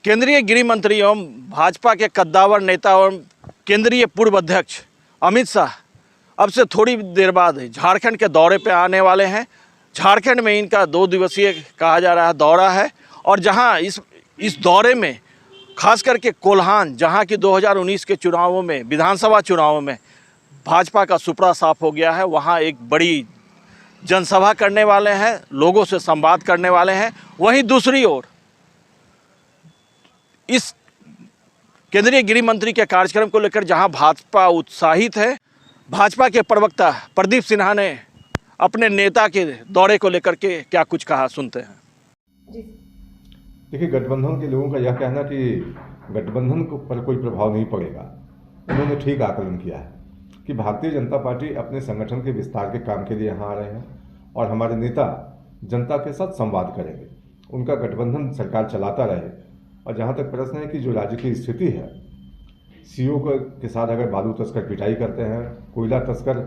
केंद्रीय गृह मंत्री एवं भाजपा के कद्दावर नेता एवं केंद्रीय पूर्व अध्यक्ष अमित शाह अब से थोड़ी देर बाद झारखंड के दौरे पे आने वाले हैं। झारखंड में इनका 2 दिवसीय कहा जा रहा है दौरा है और जहां इस दौरे में खास करके कोल्हान, जहां की 2019 के चुनावों में, विधानसभा चुनावों में भाजपा का सुपड़ा साफ हो गया है, वहां एक बड़ी जनसभा करने वाले हैं, लोगों से संवाद करने वाले हैं। वहीं दूसरी ओर इस केंद्रीय गृह मंत्री के कार्यक्रम को लेकर जहां भाजपा उत्साहित है, भाजपा के प्रवक्ता प्रदीप सिन्हा ने अपने नेता के दौरे को लेकर के क्या कुछ कहा, सुनते हैं। देखिए, गठबंधन के लोगों का यह कहना कि गठबंधन पर कोई प्रभाव नहीं पड़ेगा, उन्होंने ठीक आकलन किया है कि भारतीय जनता पार्टी अपने संगठन के विस्तार के काम के लिए यहाँ आ रहे हैं और हमारे नेता जनता के साथ संवाद करेंगे, उनका गठबंधन सरकार चलाता रहे। और जहाँ तक प्रश्न है कि जो राज्य की स्थिति है, सीओ के साथ अगर बालू तस्कर पिटाई करते हैं, कोयला तस्कर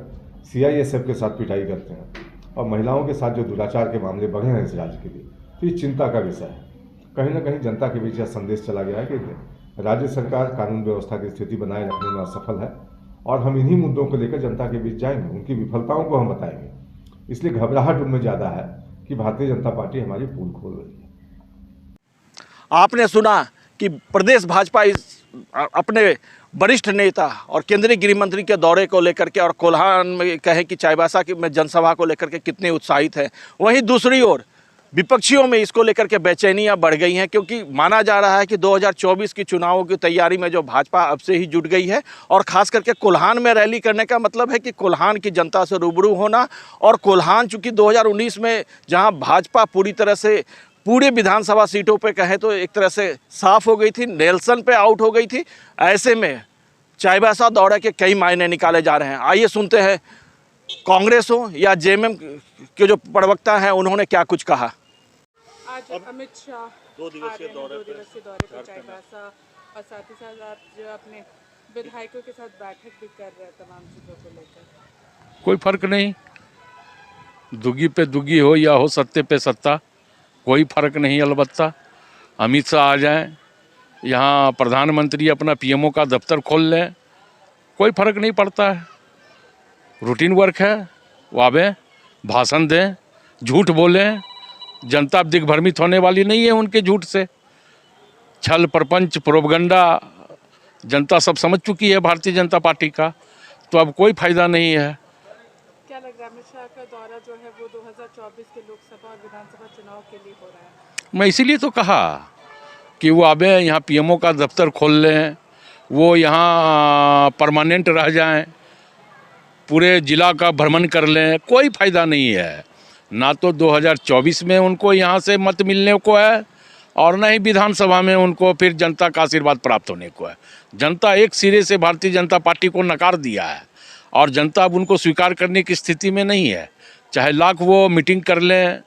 CISF के साथ पिटाई करते हैं और महिलाओं के साथ जो दुराचार के मामले बढ़े हैं इस राज्य के लिए, तो ये चिंता का विषय है। कहीं ना कहीं जनता के बीच यह संदेश चला गया है कि राज्य सरकार कानून व्यवस्था की स्थिति बनाए रखने में असफल है और हम इन्हीं मुद्दों को लेकर जनता के बीच जाएंगे, उनकी विफलताओं को हम बताएंगे। इसलिए घबराहट उनमें ज़्यादा है कि भारतीय जनता पार्टी हमारी पोल खोल रही है। आपने सुना कि प्रदेश भाजपा अपने वरिष्ठ नेता और केंद्रीय गृह मंत्री के दौरे को लेकर के और कोल्हान में कहे कि चाईबासा में जनसभा को लेकर के कितने उत्साहित हैं। वहीं दूसरी ओर विपक्षियों में इसको लेकर के बेचैनियां बढ़ गई हैं, क्योंकि माना जा रहा है कि 2024 की चुनावों की तैयारी में जो भाजपा अब से ही जुट गई है और ख़ास करके कोल्हान में रैली करने का मतलब है कि कोल्हान की जनता से रूबरू होना। और कोल्हान चूँकि 2019 में जहां भाजपा पूरी तरह से पूरे विधानसभा सीटों पे कहें तो एक तरह से साफ हो गई थी, नेल्सन पे आउट हो गई थी, ऐसे में चाईबासा दौरे के कई मायने निकाले जा रहे हैं। आइए सुनते हैं कांग्रेस हो या JMM के जो प्रवक्ता हैं उन्होंने क्या कुछ कहा। आज अमित शाह 2 दिवसीय दौरे पे चाईबासा और साथ ही साथ आप जो अपने विधायकों के साथ बैठक भी कर रहे हैं तमाम चीज़ों को लेकर। कोई फर्क नहीं, दुगी पे दुगी हो या हो सत्ते पे सत्ता, कोई फर्क नहीं। अलबत्ता अमित शाह आ जाएं, यहाँ प्रधानमंत्री अपना PMO का दफ्तर खोल लें, कोई फर्क नहीं पड़ता है। रूटीन वर्क है, वो आवें, भाषण दें, झूठ बोलें, जनता दिग्भ्रमित होने वाली नहीं है उनके झूठ से। छल प्रपंच प्रोपगंडा जनता सब समझ चुकी है भारतीय जनता पार्टी का, तो अब कोई फायदा नहीं है। क्या लग रहा है अमित शाह का दौरा जो है वो 2024 के लोकसभा और विधानसभा चुनाव के लिए हो रहा है? मैं इसीलिए तो कहा कि वो आवे, यहाँ PMO का दफ्तर खोल लें, वो यहाँ परमानेंट रह जाएं, पूरे जिला का भ्रमण कर लें, कोई फ़ायदा नहीं है। ना तो 2024 में उनको यहाँ से मत मिलने को है और न ही विधानसभा में उनको फिर जनता का आशीर्वाद प्राप्त होने को है। जनता एक सिरे से भारतीय जनता पार्टी को नकार दिया है और जनता अब उनको स्वीकार करने की स्थिति में नहीं है। चाहे लाख वो मीटिंग कर लें,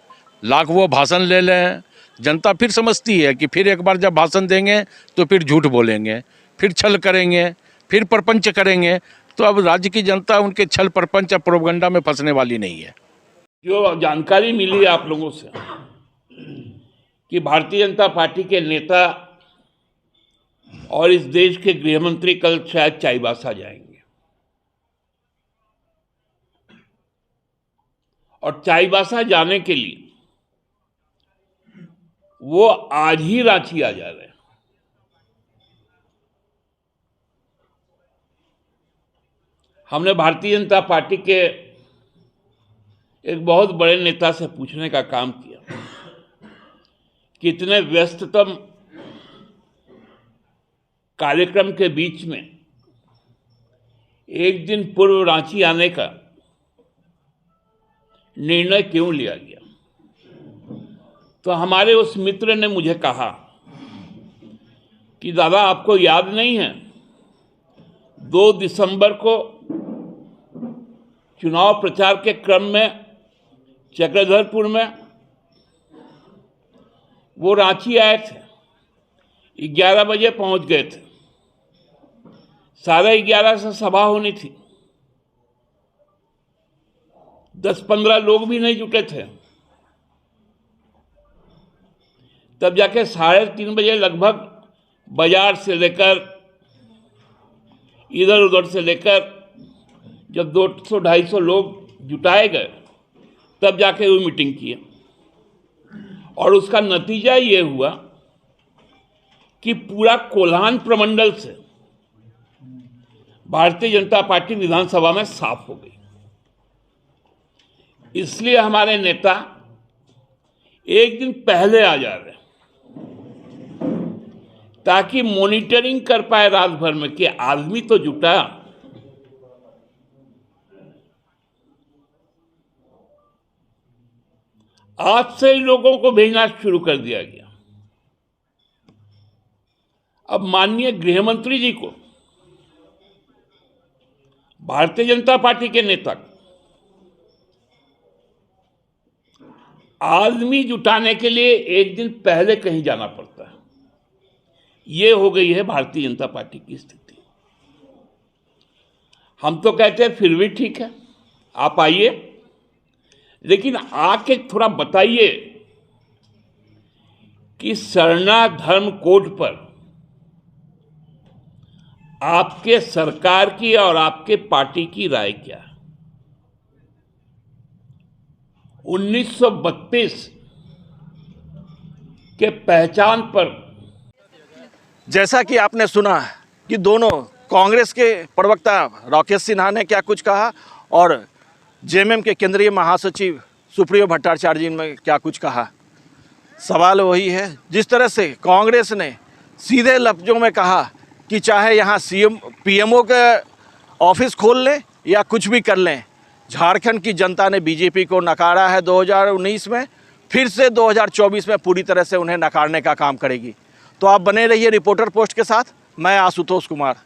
लाख वो भाषण ले लें, जनता फिर समझती है कि फिर एक बार जब भाषण देंगे तो फिर झूठ बोलेंगे, फिर छल करेंगे, फिर प्रपंच करेंगे। तो अब राज्य की जनता उनके छल प्रपंच और प्रोपगंडा में फंसने वाली नहीं है। जो जानकारी मिली आप लोगों से कि भारतीय जनता पार्टी के नेता और इस देश के गृह मंत्री कल शायद चाईबासा जाएंगे और चाईबासा जाने के लिए वो आज ही रांची आ जा रहे हैं। हमने भारतीय जनता पार्टी के एक बहुत बड़े नेता से पूछने का काम किया कि इतने व्यस्ततम कार्यक्रम के बीच में एक दिन पूर्व रांची आने का निर्णय क्यों लिया गया। तो हमारे उस मित्र ने मुझे कहा कि दादा आपको याद नहीं है, 2 दिसंबर को चुनाव प्रचार के क्रम में चक्रधरपुर में वो रांची आए थे, 11 बजे पहुंच गए थे, 11:30 से सभा होनी थी, 10-15 लोग भी नहीं जुटे थे। तब जाके 3:30 बजे लगभग बाजार से लेकर इधर उधर से लेकर जब 200-250 लोग जुटाए गए तब जाके वो मीटिंग किए और उसका नतीजा ये हुआ कि पूरा कोल्हान प्रमंडल से भारतीय जनता पार्टी विधानसभा में साफ हो गई। इसलिए हमारे नेता एक दिन पहले आ जा रहे हैं ताकि मॉनिटरिंग कर पाए रात भर में कि आदमी तो जुटा। आज से ही लोगों को भेजना शुरू कर दिया गया। अब माननीय गृह मंत्री जी को, भारतीय जनता पार्टी के नेता को आदमी जुटाने के लिए एक दिन पहले कहीं जाना पड़ता है। ये हो गई है भारतीय जनता पार्टी की स्थिति। हम तो कहते हैं फिर भी ठीक है, आप आइए, लेकिन आके थोड़ा बताइए कि सरना धर्म कोड पर आपके सरकार की और आपके पार्टी की राय क्या है। 1932 के पहचान पर जैसा कि आपने सुना कि दोनों कांग्रेस के प्रवक्ता राकेश सिन्हा ने क्या कुछ कहा और जेएमएम के केंद्रीय महासचिव सुप्रियो भट्टाचार्य जी ने क्या कुछ कहा। सवाल वही है, जिस तरह से कांग्रेस ने सीधे लफ्जों में कहा कि चाहे यहाँ पीएमओ का ऑफिस खोल लें या कुछ भी कर लें, झारखंड की जनता ने बीजेपी को नकारा है 2019 में, फिर से 2024 में पूरी तरह से उन्हें नकारने का काम करेगी। तो आप बने रहिए रिपोर्टर पोस्ट के साथ। मैं आशुतोष कुमार।